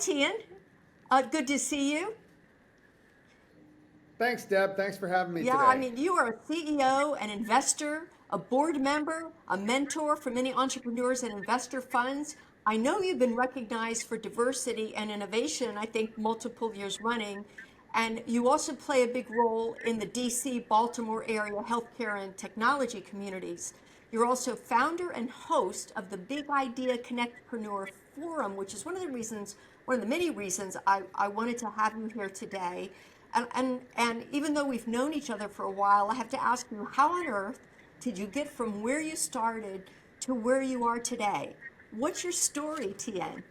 Tien. Good to see you. Thanks, Deb. Thanks for having me Yeah, I today. mean, you are a CEO, an investor, a board member, a mentor for many entrepreneurs and investor funds. I know you've been recognized for diversity and innovation, I think multiple years running. And you also play a big role in the DC, Baltimore area healthcare and technology communities. You're also founder and host of the Big Idea Connectpreneur Forum, which is one of the many reasons I wanted to have you here today. And even though we've known each other for a while, I have to ask you, how on earth did you get from where you started to where you are today? What's your story, Tien?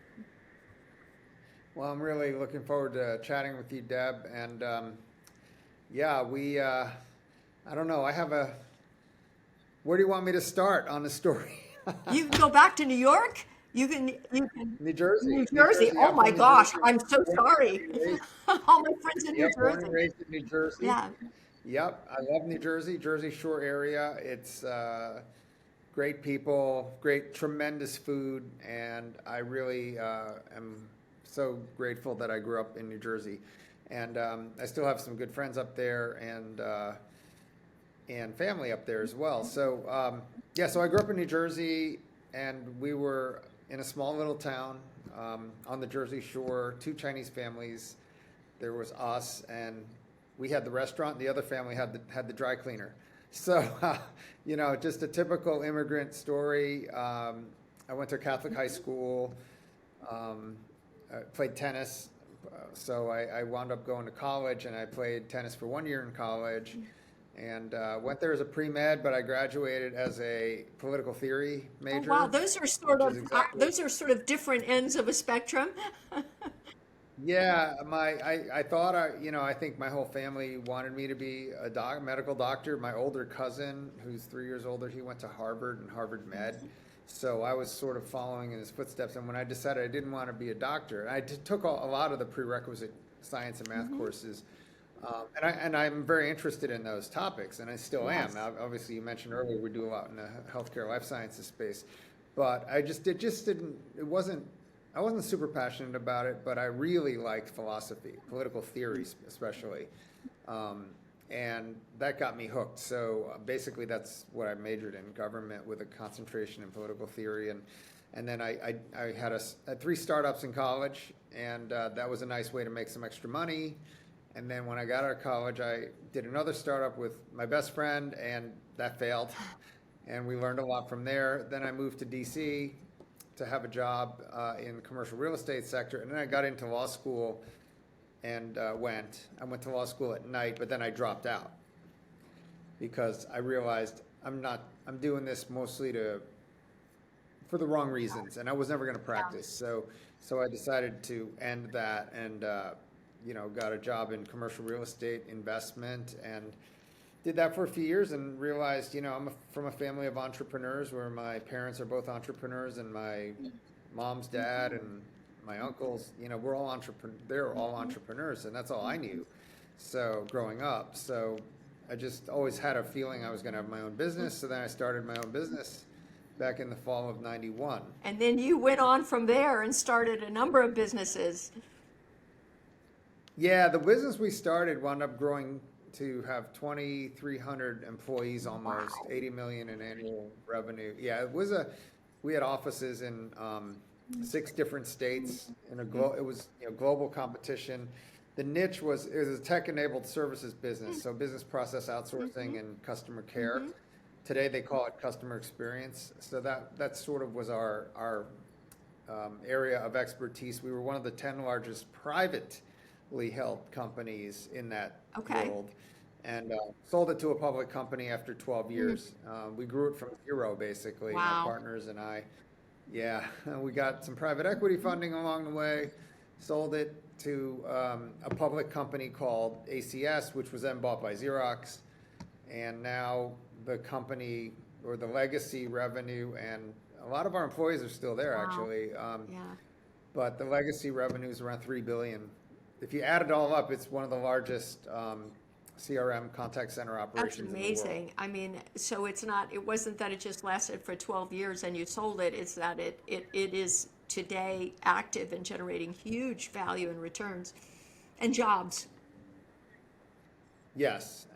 Well, I'm really looking forward to chatting with you, Deb. And yeah, I don't know, where do you want me to start on the story? You can go back to New York. You can New New Jersey, New Jersey. Jersey. Oh I'm my from New gosh, Jersey. I'm so Born sorry. and raised, All my friends in New yep, born and Jersey. raised in New Jersey. Yeah. Yep, I love New Jersey, Jersey Shore area. It's great people, great, tremendous food, and I really am so grateful that I grew up in New Jersey. And I still have some good friends up there and family up there as well. So yeah, so I grew up in New Jersey, and we were in a small little town on the Jersey Shore, two Chinese families. There was us, and we had the restaurant. The other family had the dry cleaner. So, just a typical immigrant story. I went to Catholic high school. I played tennis, so I wound up going to college, and I played tennis for 1 year in college, and went there as a pre-med, but I graduated as a political theory Oh wow, major, which is exactly. those are sort of different ends of a spectrum. Yeah, I thought I think my whole family wanted me to be a medical doctor. My older cousin, who's 3 years older, he went to Harvard and Harvard Med. So I was sort of following in his footsteps. And when I decided I didn't want to be a doctor, took a lot of the prerequisite science and math courses. And I'm very interested in those topics, and I still am. Yes. Now, obviously, you mentioned earlier we do a lot in the healthcare life sciences space, but it just didn't. It wasn't. I wasn't super passionate about it, but I really liked philosophy, political theory especially, and that got me hooked. So basically, that's what I majored in: government with a concentration in political theory, and then I had 3 startups in college, and that was a nice way to make some extra money. And then when I got out of college, I did another startup with my best friend, and that failed. And we learned a lot from there. Then I moved to DC to have a job in the commercial real estate sector. And then I got into law school and I went to law school at night, but then I dropped out because I realized I'm doing this mostly for the wrong reasons, and I was never going to practice. So I decided to end that and got a job in commercial real estate investment and did that for a few years and realized, I'm from a family of entrepreneurs where my parents are both entrepreneurs and my mom's dad and my uncles, we're all they're all entrepreneurs, and that's all I knew. So growing up, I just always had a feeling I was going to have my own business. So then I started my own business back in the fall of '91. And then you went on from there and started a number of businesses. Yeah, the business we started wound up growing to have 2,300 employees, almost Wow. 80 million in annual revenue. Yeah, we had offices in 6 different states. It was global competition. The niche was it was a tech-enabled services business, so business process outsourcing and customer care. Today they call it customer experience. So that sort of was our area of expertise. We were one of the 10 largest privately held companies in that Okay. world, and sold it to a public company after 12 years. We grew it from zero, basically, my Wow. partners and I. Yeah, we got some private equity funding along the way, sold it to a public company called ACS, which was then bought by Xerox, and now the company, or the legacy revenue, and a lot of our employees are still there, Wow. actually. Yeah. But the legacy revenue is around 3 billion. If you add it all up, it's one of the largest CRM contact center That's operations in the world. amazing. I mean, so it wasn't that it just lasted for 12 years and you sold it. It's that it is today active and generating huge value and returns and jobs. Yes,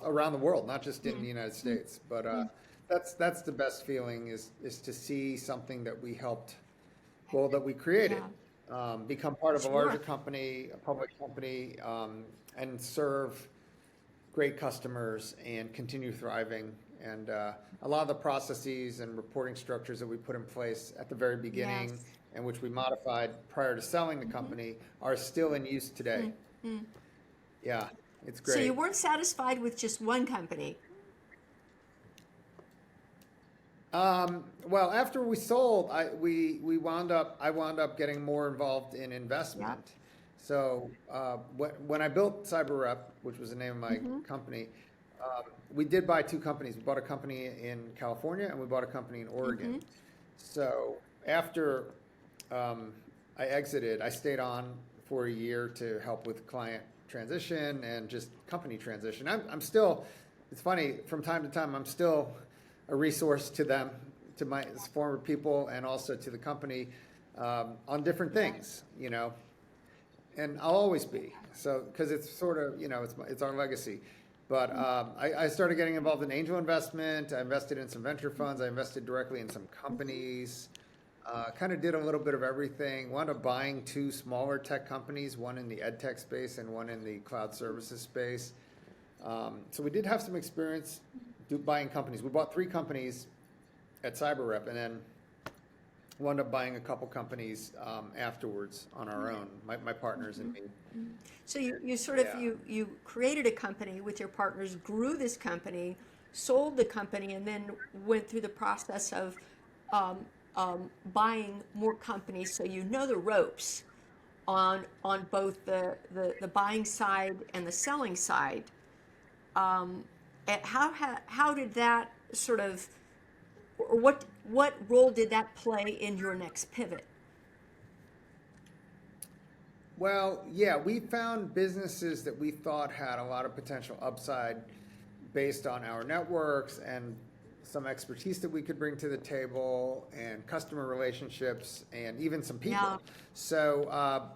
around the world, not just in the United States. But that's the best feeling is to see something that we helped, well, that we created, become part of a larger Sure. company, a public company, and serve great customers and continue thriving. And a lot of the processes and reporting structures that we put in place at the very beginning, Yes. and which we modified prior to selling the company, are still in use today. Yeah, it's So you great. weren't satisfied with just one company. Well, after we sold, I wound up getting more involved in Yeah. investment. So when I built CyberRep, which was the name of my company, we did buy two companies. We bought a company in California and we bought a company in Oregon. So after I exited, I stayed on for a year to help with client transition and just company transition. I'm still, it's funny, from time to time, I'm still a resource to them, to my former people, and also to the company on different things, you know, and I'll always be. So, because it's sort of, you know, it's our legacy. But I started getting involved in angel investment. I invested in some venture funds. I invested directly in some companies. Kind of did a little bit of everything. Wound up buying two smaller tech companies, one in the ed tech space and one in the cloud services space. So we did have some experience buying companies. We bought three companies at CyberRep, and then wound up buying a couple companies afterwards on our own, my partners and me. So you sort of Yeah. you created a company with your partners, grew this company, sold the company, and then went through the process of buying more companies. So you know the ropes on both the buying side and the selling side. How did that sort of, or what role did that play in your next pivot? Well, yeah, we found businesses that we thought had a lot of potential upside based on our networks and some expertise that we could bring to the table and customer relationships and even some Yeah. people. So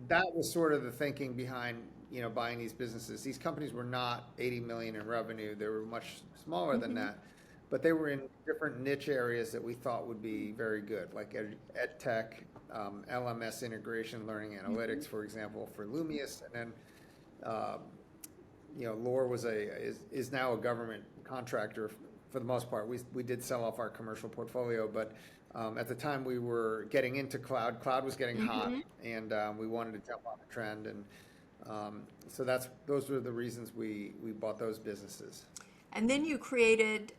that was sort of the thinking behind, you know, buying these businesses. These companies were not 80 million in revenue. They were much smaller than that, but they were in different niche areas that we thought would be very good, like ed tech, LMS integration, learning analytics, for example, for Lumius, and then you know, Lore is now a government contractor for the most part. We did sell off our commercial portfolio, but at the time we were getting into cloud. Cloud was getting hot, and we wanted to jump on the trend, and so those were the reasons we bought those businesses. And then you created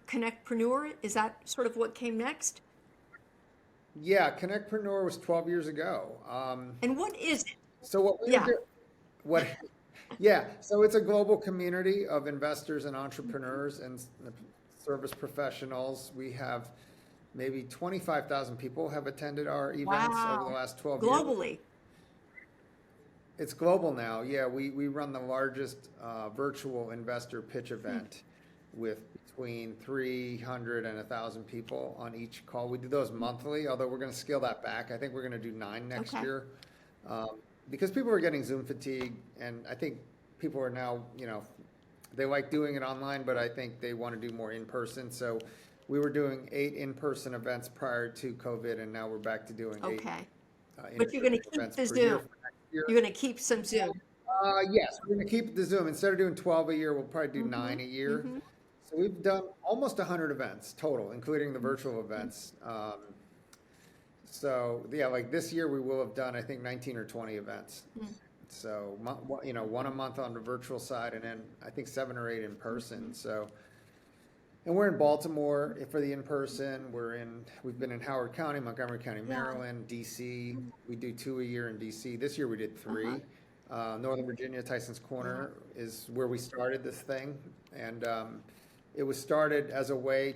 Connectpreneur. Is that sort of what came next? Yeah, Connectpreneur was 12 years ago. And what is it? So what we Yeah. do, what, yeah, so it's a global community of investors and entrepreneurs and service professionals. We have maybe 25,000 people have attended our events over the Wow. last 12 years. Globally. It's global now. Yeah, we run the largest virtual investor pitch event with between 300 and 1,000 people on each call. We do those monthly, although we're going to scale that back. I think we're going to do 9 next Okay. year because people are getting Zoom fatigue, and I think people are now, you know, they like doing it online, but I think they want to do more in person. So we were doing 8 in-person events prior to COVID, and now we're back to doing 8 Okay. But you're going to keep events the per year Zoom. for next year. You're going to keep some Zoom. Yes, we're going to keep the Zoom. Instead of doing 12 a year, we'll probably do 9 a year. So we've done almost 100 events total, including the virtual events. So yeah, like this year we will have done, I think, 19 or 20 events. So, you know, 1 a month on the virtual side, and then I think 7 or 8 in person. So, and we're in Baltimore for the in-person. We've been in Howard County, Montgomery County, Yeah. Maryland, DC. We do 2 a year in DC. This year we did 3. Northern Virginia, Tyson's Corner is where we started this thing. And it was started as a way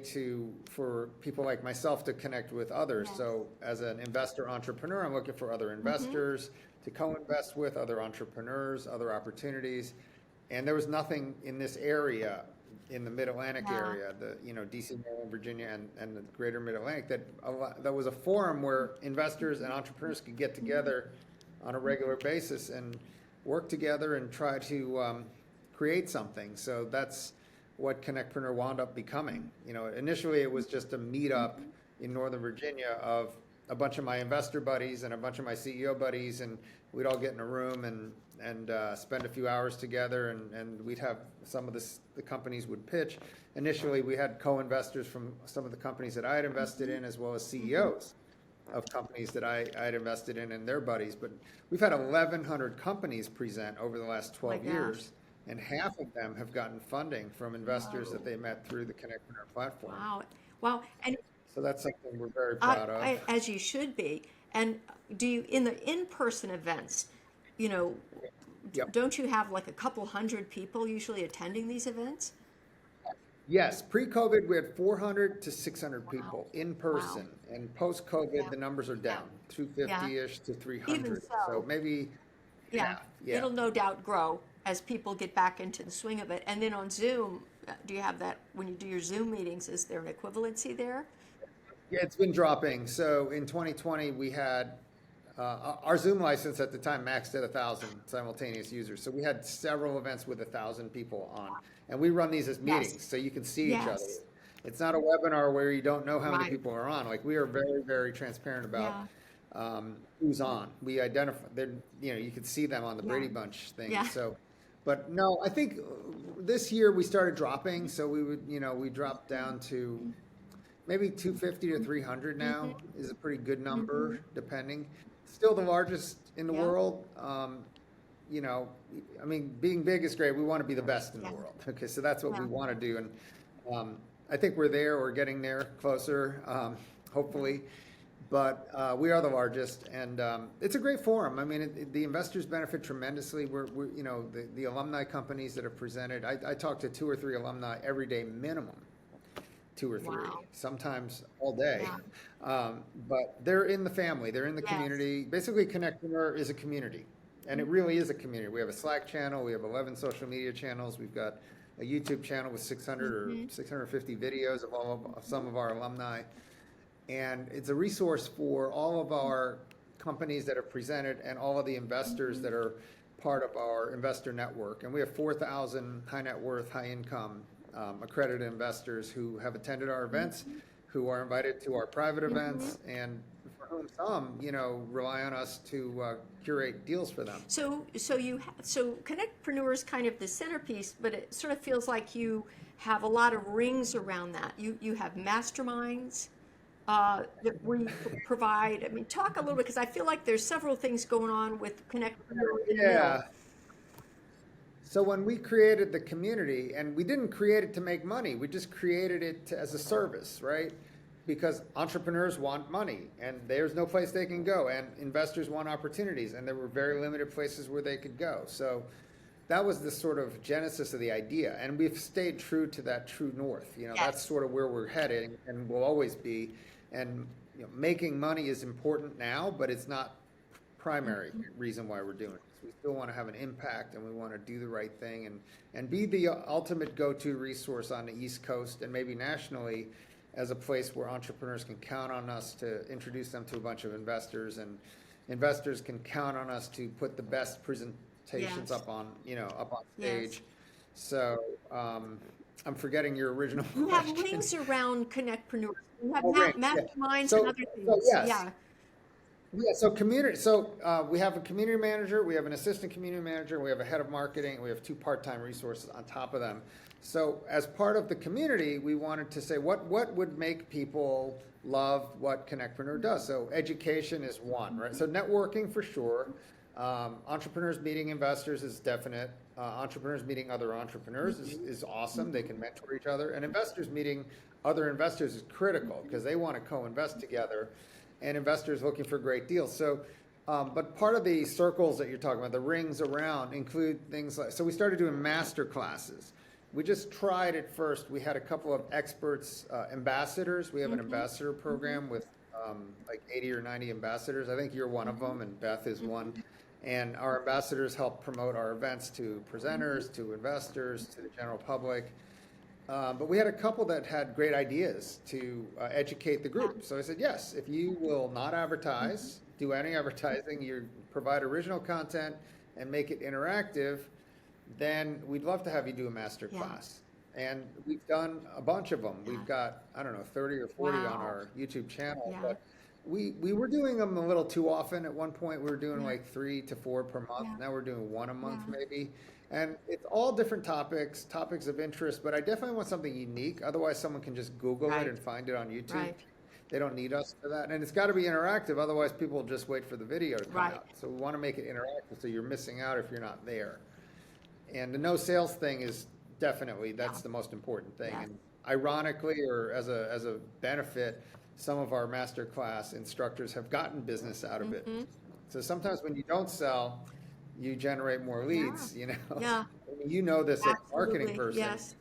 for people like myself to connect with others. Yes. So as an investor entrepreneur, I'm looking for other investors to co-invest with, other entrepreneurs, other opportunities. And there was nothing in this area in the Mid-Atlantic Yeah. area, the, DC, Maryland, Virginia, and the greater Mid-Atlantic, that was a forum where investors and entrepreneurs could get together on a regular basis and work together and try to create something. So that's what Connectpreneur wound up becoming. Initially it was just a meetup in Northern Virginia of a bunch of my investor buddies and a bunch of my CEO buddies, and we'd all get in a room and spend a few hours together, and we'd have some of the companies would pitch. Initially, we had co-investors from some of the companies that I had invested in, as well as CEOs of companies that I had invested in and their buddies. But we've had 1,100 companies present over the last 12 years, and half of them have gotten funding from investors that they met through the Connectpreneur platform. Wow. Wow. And So that's something we're very proud of. as you should be. And do you, in the in-person events, Yep. don't you have like a couple hundred people usually attending these events? Yes, pre-COVID, we had 400 to 600 people in person. And post-COVID, the numbers are down, 250-ish to 300. Even so. So maybe, yeah. It'll no doubt grow as people get back into the swing of it. And then on Zoom, do you have that, when you do your Zoom meetings, is there an equivalency there? Yeah, it's been dropping. So in 2020, we had our Zoom license at the time maxed at 1,000 simultaneous users. So we had several events with 1,000 people on, and we run these as meetings, so you can see each other. It's not a webinar where you don't know how many people are on. Like, we are very, very transparent about who's on. We identify, you can see them on the Brady Bunch thing. So, but no, I think this year we started dropping. So we would, we dropped down to maybe 250 to 300 now is a pretty good number, depending. Still the largest in the world. I mean, being big is great. We want to be the best in the world. Okay, so that's what we want to do. And I think we're there or getting there closer, hopefully. But we are the largest, and it's a great forum. I mean, the investors benefit tremendously. We're the alumni companies that have presented. I talk to 2 or 3 alumni every day minimum. 2 or 3, sometimes all day. But they're in the family, they're in the community. Basically, Connectpreneur is a community, and it really is a community. We have a Slack channel, we have 11 social media channels, we've got a YouTube channel with 600 or 650 videos of some of our alumni. And it's a resource for all of our companies that have presented and all of the investors that are part of our investor network. And we have 4,000 high net worth, high income accredited investors who have attended our events, who are invited to our private events, and for whom some, rely on us to curate deals for them. So Connectpreneur is kind of the centerpiece, but it sort of feels like you have a lot of rings around that. You have masterminds where you provide. I mean, talk a little bit, because I feel like there's several things going on with Connectpreneur. So when we created the community, and we didn't create it to make money, we just created it as a service, right? Because entrepreneurs want money, and there's no place they can go, and investors want opportunities, and there were very limited places where they could go. So that was the sort of genesis of the idea, and we've stayed true to that true north. That's sort of where we're heading, and will always be. And making money is important now, but it's not primary reason why we're doing it. We still want to have an impact, and we want to do the right thing, and be the ultimate go-to resource on the East Coast and maybe nationally, as a place where entrepreneurs can count on us to introduce them to a bunch of investors, and investors can count on us to put the best presentations up on stage. So I'm forgetting your original question. You have rings around Connectpreneur. You have masterminds and other things. So community. So we have a community manager, we have an assistant community manager, we have a head of marketing, and we have 2 part-time resources on top of them. So as part of the community, we wanted to say what would make people love what Connectpreneur does. So education is one, right? So networking for sure. Entrepreneurs meeting investors is definite. Entrepreneurs meeting other entrepreneurs is awesome. They can mentor each other. And investors meeting other investors is critical, because they want to co-invest together. And investors looking for great deals. So, but part of the circles that you're talking about, the rings around, include things like, so we started doing master classes. We just tried it first. We had a couple of experts, ambassadors. We have an ambassador program with like 80 or 90 ambassadors. I think you're one of them, and Beth is one. And our ambassadors help promote our events to presenters, to investors, to the general public. But we had a couple that had great ideas to educate the Yeah. group. So I said, yes, if you will not advertise, do any advertising, you provide original content and make it interactive, then we'd love to have you do a master Yeah. class. And we've done a bunch of them. Yeah. We've got, I don't know, 30 or 40 on Wow. our YouTube channel. Yeah. But we were doing them a little too often. At one point, we were doing Yeah. like 3 to 4 per month. Yeah. Now we're doing one a month Yeah. maybe. And it's all different topics of interest, but I definitely want something unique. Otherwise, someone can just Google Right. it and find it on YouTube. Right. They don't need us for that. And it's got to be interactive. Otherwise, people will just wait for the video to come Right. out. So we want to make it interactive so you're missing out if you're not there. And the no sales thing is definitely, that's Yeah. the most important thing. Yeah. And ironically, or as a benefit, some of our masterclass instructors have gotten business out of it. Mhm. So sometimes when you don't sell, you generate more leads, you know? Yeah. I mean, you know this as a marketing Absolutely. person. Yes.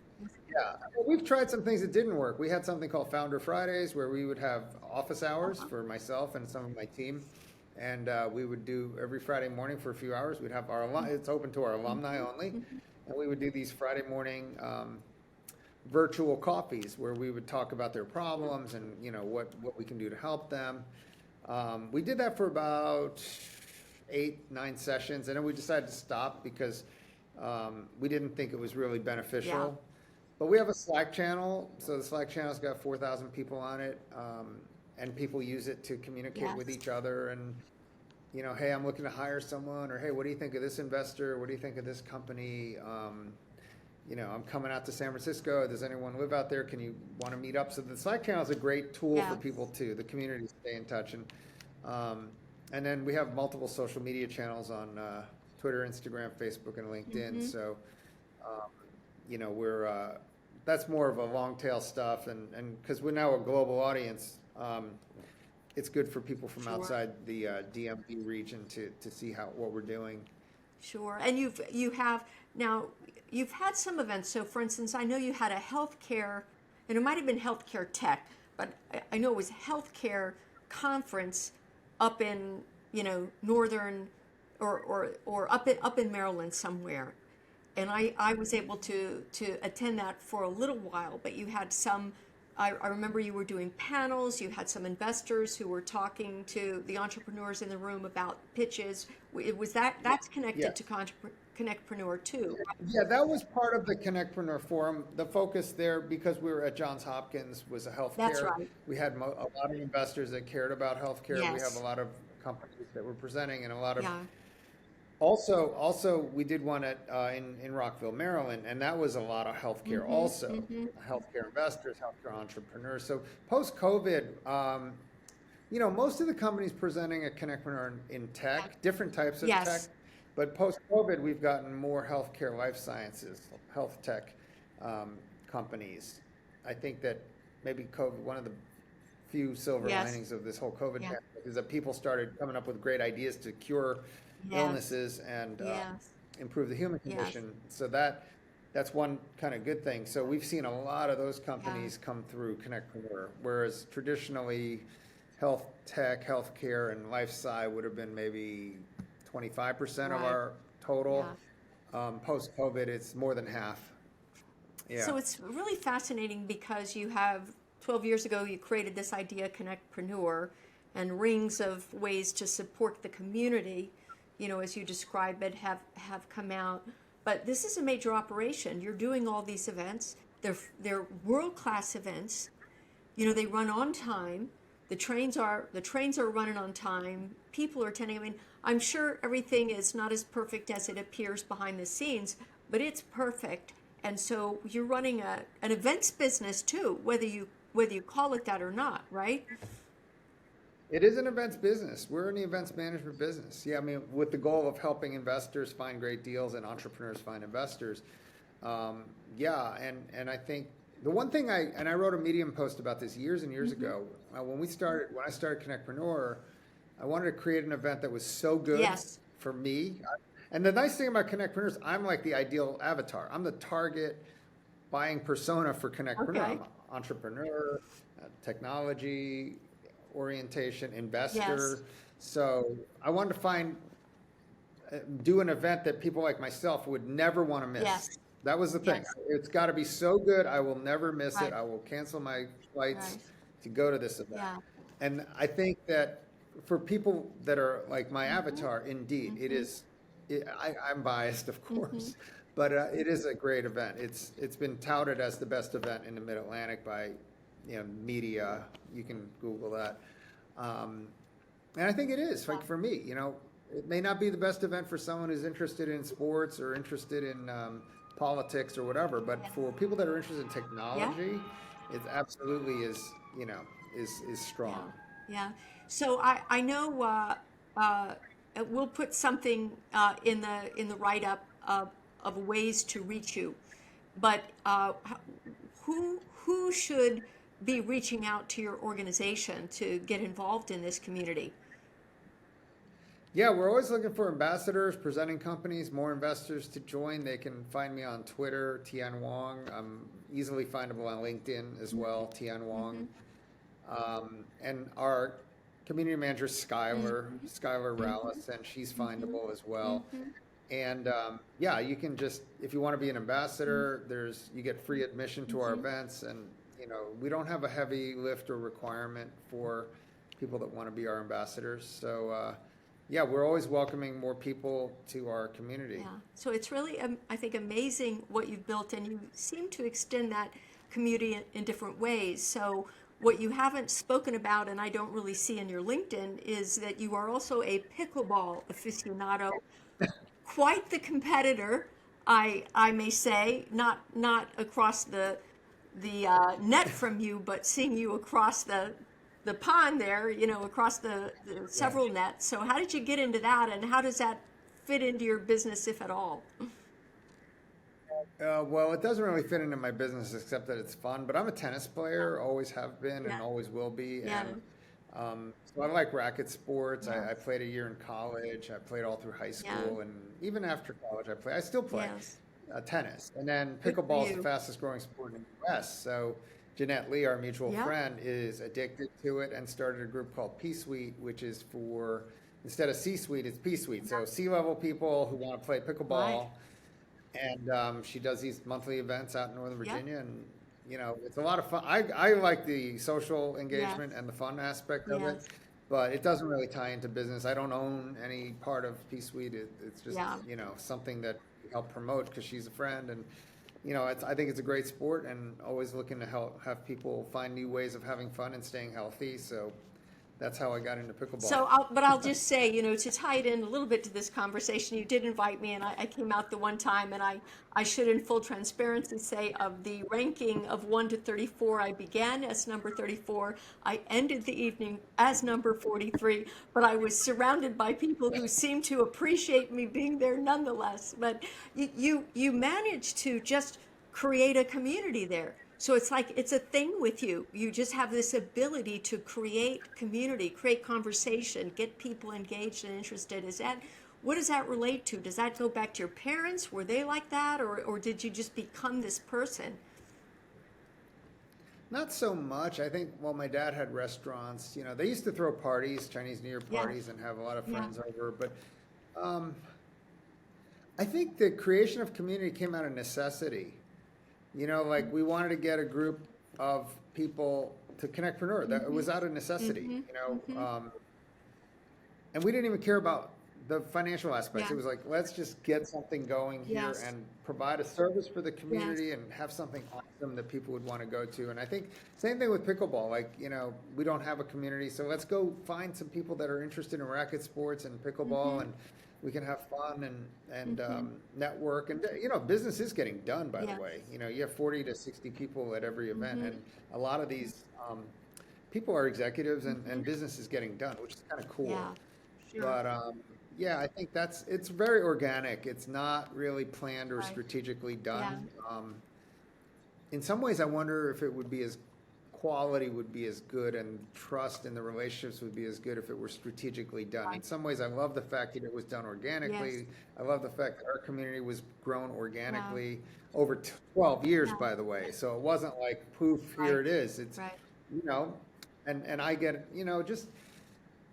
Yeah, well, we've tried some things that didn't work. We had something called Founder Fridays where we would have office hours for myself and some of my team. And we would do every Friday morning for a few hours. We'd have it's open to our alumni only. And we would do these Friday morning virtual coffees where we would talk about their problems and, you know, what we can do to help them. We did that for about 8, 9 sessions, and then we decided to stop because we didn't think it was really beneficial. Yeah. But we have a Slack channel, so the Slack channel's got 4,000 people on it, and people use it to communicate with Yes. each other and, you know, hey, I'm looking to hire someone, or hey, what do you think of this investor? What do you think of this company? You know, I'm coming out to San Francisco. Does anyone live out there? Can you want to meet up? So the Slack channel is a great tool Yeah. for people to the community to stay in touch. And then we have multiple social media channels on Twitter, Instagram, Facebook, and LinkedIn. So, you know, that's more of a long tail stuff. And because we're now a global audience, it's good for people from Sure. outside the DMV region to see what we're doing. Sure. And you've had some events. So for instance, I know you had a healthcare, and it might have been healthcare tech, but I know it was a healthcare conference up in, you know, northern or up in Maryland somewhere. And I was able to attend that for a little while, but you had some, I remember you were doing panels, you had some investors who were talking to the entrepreneurs in the room about pitches. That's connected Yeah. to Connectpreneur too. Yeah, that was part of the Connectpreneur Forum. The focus there, because we were at Johns Hopkins, was a healthcare. That's right. We had a lot of investors that cared about healthcare. We Yes. have a lot of companies that were presenting, and a lot of Yeah. Also, we did one in Rockville, Maryland, and that was a lot of healthcare. Also, healthcare investors, healthcare entrepreneurs. So post-COVID, you know, most of the companies presenting at Connectpreneur in tech, different types of Yes. tech. But post-COVID, we've gotten more healthcare, life sciences, health tech companies. I think that maybe COVID, one of the few silver Yes. linings of this whole COVID Yeah. pandemic is that people started coming up with great ideas to cure Yes. illnesses and Yes. improve the human Yes. condition. So that's one kind of good thing. So we've seen a lot of those companies come through Connectpreneur, whereas traditionally health tech, healthcare, and life sci would have been maybe 25% of Right. our total. Post-COVID, it's more than half. Yeah. So it's really fascinating because you have 12 years ago you created this idea Connectpreneur and rings of ways to support the community, you know, as you describe it, have come out. But this is a major operation. You're doing all these events. They're world-class events. You know, they run on time. The trains are running on time. People are attending. I mean, I'm sure everything is not as perfect as it appears behind the scenes, but it's perfect. And so you're running an events business too, whether you call it that or not, right? It is an events business. We're in the events management business. Yeah, I mean, with the goal of helping investors find great deals and entrepreneurs find investors. Yeah, and I think the one thing I wrote a Medium post about this years and years ago. When I started Connectpreneur, I wanted to create an event that was so good Yes. for me. And the nice thing about Connectpreneur is I'm like the ideal avatar. I'm the target buying persona for Connectpreneur. Okay. I'm an entrepreneur, technology orientation, investor. Yes. So I wanted to do an event that people like myself would never want to miss. Yes. That was the thing. Yes. It's got to be so good, I will never miss it. Right. I will cancel my flights Right. to go to this event. Yeah. And I think that for people that are like my Mm-hmm. avatar, indeed, it Mm-hmm. is. I'm biased, of Mm-hmm. course, but it is a great event. It's been touted as the best event in the Mid Atlantic by, media. You can Google that. Um, and I think it is, like for me, it may not be the best event for someone who's interested in sports or interested in politics or whatever, but for people that are interested in Yeah. technology, it absolutely is, is Yeah. strong. Yeah. So I know uh, we'll put something in the write up of ways to reach you, but who should be reaching out to your organization to get involved in this community? Yeah, we're always looking for ambassadors, presenting companies, more investors to join. They can find me on Twitter, Tien Wong. I'm easily findable on LinkedIn as well, Tien Wong. Mm-hmm. And our community manager, Mm-hmm. Skylar Mm-hmm. Rallis, and she's Mm-hmm. findable as well. Mm-hmm. And yeah, you can just, if you want to be an ambassador, you get free admission to our Mm-hmm. events. And, we don't have a heavy lift or requirement for people that want to be our ambassadors. So, yeah, we're always welcoming more people to our community. Yeah, so it's really, I think, amazing what you've built, and you seem to extend that community in different ways. So, what you haven't spoken about, and I don't really see in your LinkedIn, is that you are also a pickleball aficionado, quite the competitor, I may say, not across the net from you, but seeing you across the pond there, across the Yeah. several nets. So how did you get into that, and how does that fit into your business, if at all? Well, it doesn't really fit into my business except that it's fun. But I'm a tennis player, always have been, Yeah, and always will be. yeah, And so I like racket sports. yeah, I played a year in college. I played all through high yeah, school, and even after college, I play. I still play yes. tennis. And then Good for pickleball is the you. fastest growing sport in the U.S. So Jeanette Lee, our mutual Yeah, friend, is addicted to it and started a group called P Suite, which is for instead of C Suite, it's P Suite. So C-level people who want to play right. pickleball, and she does these monthly events out in Northern Yep, Virginia, and it's a lot of fun. I like the social yes, engagement and the fun aspect of it, yes, but it doesn't really tie into business. I don't own any part of P Suite. It's just yeah. something that we help promote because she's a friend, and I think it's a great sport, and always looking to help have people find new ways of having fun and staying healthy. So that's how I got into pickleball. So, I'll just say, to tie it in a little bit to this conversation, you did invite me, and I came out the one time, and I should, in full transparency, say of the ranking of 1 to 34, I began as number 34. I ended the evening as number 43, but I was surrounded by people who seemed to appreciate me being there nonetheless. But you managed to just create a community there. So it's like it's a thing with you. You just have this ability to create community, create conversation, get people engaged and interested. What does that relate to? Does that go back to your parents? Were they like that, or did you just become this person? Not so much. I think, well, my dad had restaurants. They used to throw parties, Chinese New Year Yeah, parties, and have a lot of yeah, friends over. But um, I think the creation of community came out of necessity. Like we wanted to get a group of people to connectpreneur. That it was out of necessity. mm-hmm, mm-hmm, And we didn't even care about the financial aspects. yeah, It was like, let's just get something going here yes, and provide a service for the yes, community and have something awesome that people would want to go to. And I think same thing with pickleball. Like, we don't have a community, so let's go find some people that are interested in racket sports and mm-hmm, pickleball, and we can have fun and mm-hmm, network. And business is getting done, by the yes, way. You have 40 to 60 people at every event, mm-hmm, and a lot of these people are executives, mm-hmm, and business is getting done, which is kind of cool. yeah, sure, But yeah, I think it's very organic. It's not really planned or right, strategically yeah, done. In some ways, I wonder if it would be as quality would be as good, and trust in the relationships would be as good if it were strategically done. In right, some ways, I love the fact that it was done yes, organically. I love the fact that our community was grown wow, organically over 12 years, yeah, by the way. So it wasn't like poof, here right, it is. It's right, you know, and I get just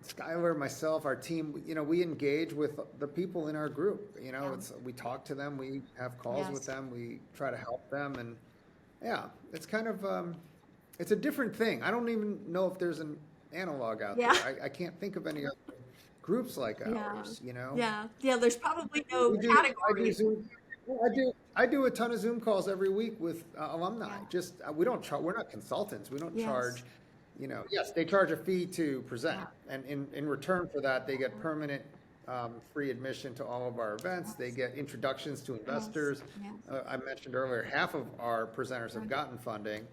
Skylar, myself, our team, we engage with the people in our group. Yeah. We talk to them, we have calls with Yes. them, we try to help them, and yeah, it's kind of it's a different thing. I don't even know if there's an analog out Yeah. there. I can't think of any other groups like Yeah. ours. Yeah. Yeah. There's probably no I do category. Zoom. Well, I do a ton of Zoom calls every week with alumni. Yeah. Just we don't charge. We're not consultants. We don't Yes. charge. Yes, they charge a fee to present, Yeah. and in return for that, they get permanent free admission to all of our events. They get introductions to investors. Yes. I mentioned earlier, half of our presenters have gotten funding,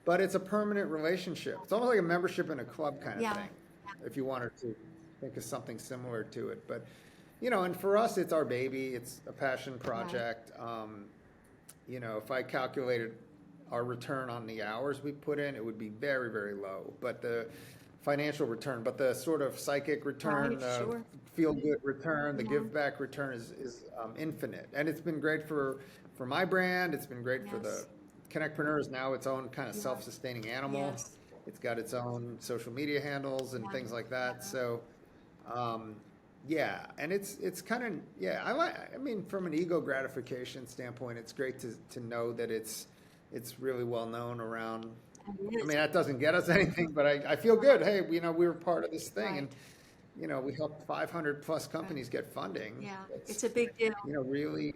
but it's a permanent relationship. It's almost like a membership in a club kind of Yeah. thing, if you wanted to think of something similar to it. But and for us, it's our baby. It's a passion project. If I calculated our return on the hours we put in, it would be very, very low. But the financial return, but the sort of psychic return, Right, the sure. feel-good return, the Yeah. give-back return is infinite. And it's been great for my brand. It's been great for the Yes. Connectpreneur is now its own kind of Yeah. self-sustaining animal. Yes. It's got its own social media handles and Yeah. things like that. Yeah. So, yeah, and it's kind of I mean, from an ego gratification standpoint, it's great to know that it's really well known around. And it I is. mean, that doesn't get us anything, but I feel good. Hey, we were part of this thing, Right. and we helped 500 plus companies get funding. Yeah. It's a big deal. Really.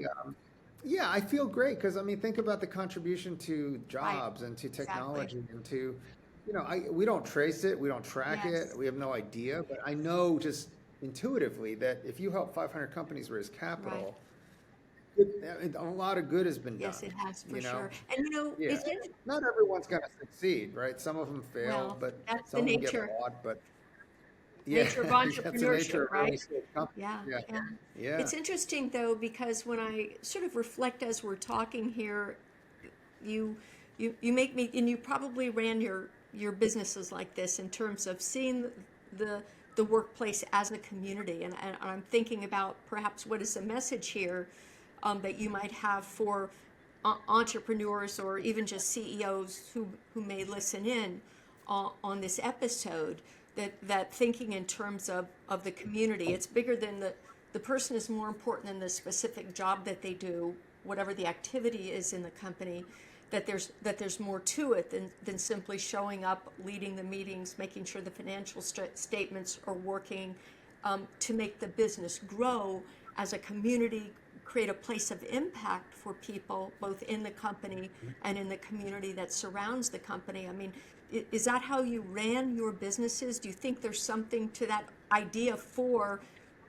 Yeah, I feel great because I mean, think about the contribution to jobs and to technology and to, we don't trace it, we don't track Yes. it, we have no idea, but I know just intuitively that if you help 500 companies raise capital, a lot of good has been done. Yes, it has for you know? sure. And Yeah, it's in, not everyone's going to succeed, right? Some of them fail, well, but that's some the of them nature. get bought, but Nature of that's the nature entrepreneurship, of early right? stage companies. Yeah, Yeah. yeah. Yeah. It's interesting though, because when I sort of reflect as we're talking here, you you make me, and you probably ran your businesses like this in terms of seeing the workplace as a community, and I'm thinking about perhaps what is the message here that you might have for entrepreneurs or even just CEOs who may listen in on this episode, that thinking in terms of the community. It's bigger than the person is more important than the specific job that they do, whatever the activity is in the company, that there's more to it than simply showing up, leading the meetings, making sure the financial statements are working, to make the business grow as a community, create a place of impact for people, both in the company and in the community that surrounds the company. I mean, is that how you ran your businesses? Do you think there's something to that idea for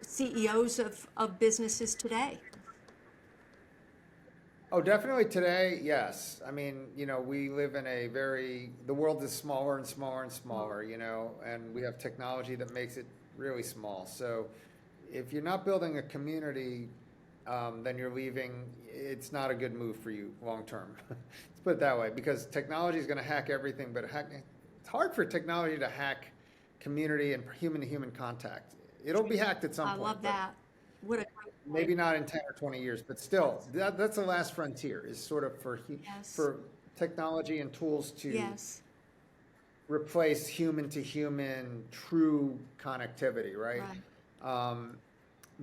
CEOs of businesses today? Oh, definitely today, yes. I mean, we live in the world is smaller and smaller and smaller, and we have technology that makes it really small. So if you're not building a community, then you're leaving. It's not a good move for you long term. Let's put it that way, because technology is going to hack everything, but it's hard for technology to hack community and human to human contact. It'll be hacked at some I point. love that. What a great Maybe not in 10 or 20 years, but still, that's the last frontier, is sort of Yes. for technology and tools to Yes. replace human to human true connectivity, right? Right.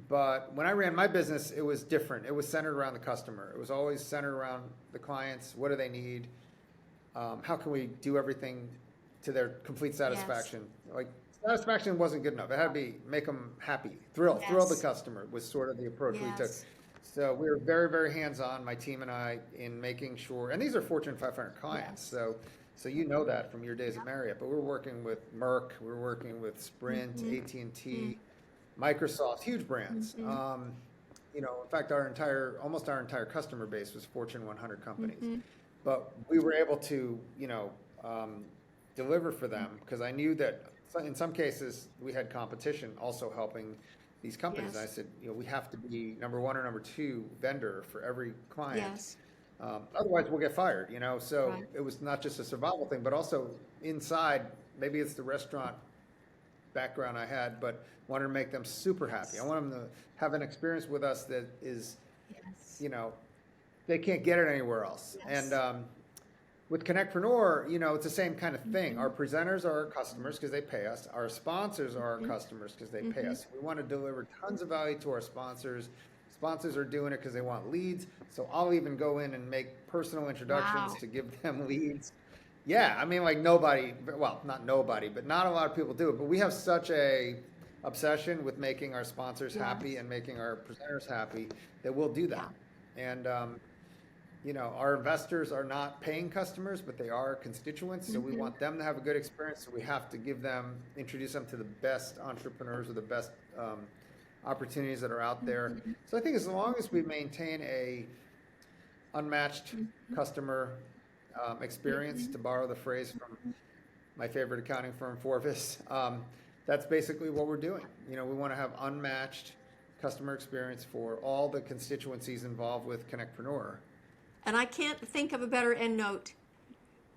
But when I ran my business, it was different. It was centered around the customer. It was always centered around the clients. What do they need? How can we do everything to their complete satisfaction? Like, satisfaction wasn't good enough. It had to be make them happy, thrill the Yes. customer was sort of the approach we took. Yes. So we were very, very hands-on, my team and I, in making sure, and these are Fortune 500 clients, so you know that from your days at Marriott, but we're working with Merck, we're working with Sprint, AT&T, Microsoft, huge brands. In fact, almost our entire customer base was Fortune 100 companies. But we were able to, deliver for them, because I knew that in some cases we had competition also helping these companies. Yes. And I said, we have to be number one or number two vendor for every client. Yes. Otherwise we'll get fired, So Right. it was not just a survival thing, but also inside, maybe it's the restaurant background I had, but wanted to make them super happy. I want them to have an experience with us that is, Yes. they can't get it anywhere else. Yes. And with Connectpreneur, you know, it's the same kind of thing. Our presenters are our customers because they pay us. Our sponsors are our customers because they pay us. We want to deliver tons of value to our sponsors. Sponsors are doing it because they want leads. So I'll even go in and make personal introductions Wow. to give them leads. Yeah, I mean, like nobody, well, not nobody, but not a lot of people do it. But we have such a obsession with making our sponsors happy Yes. and making our presenters happy that we'll do Yeah. that. And you know, our investors are not paying customers, but they are constituents. So we want them to have a good experience. So we have to give them, introduce them to the best entrepreneurs or the best opportunities that are out there. So I think as long as we maintain a unmatched customer experience, to borrow the phrase from my favorite accounting firm, Forvis, that's basically what we're doing. You know, we want to have unmatched customer experience for all the constituencies involved with Connectpreneur. And I can't think of a better end note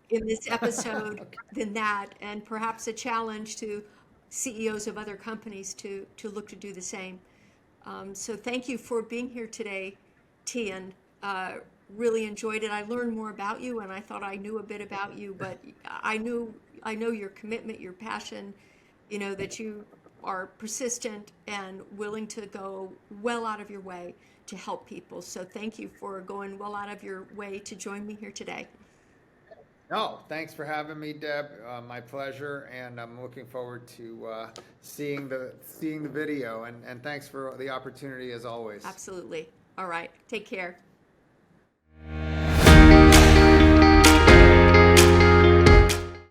in this episode Okay. than that, and perhaps a challenge to CEOs of other companies to look to do the same. So thank you for being here today, Tien. Really enjoyed it. I learned more about you, and I thought I knew a bit about you, but I know your commitment, your passion. You know that you are persistent and willing to go well out of your way to help people. So thank you for going well out of your way to join me here today. No, thanks for having me, Deb. My pleasure, and I'm looking forward to seeing the video. And thanks for the opportunity as always. Absolutely. All right. Take care.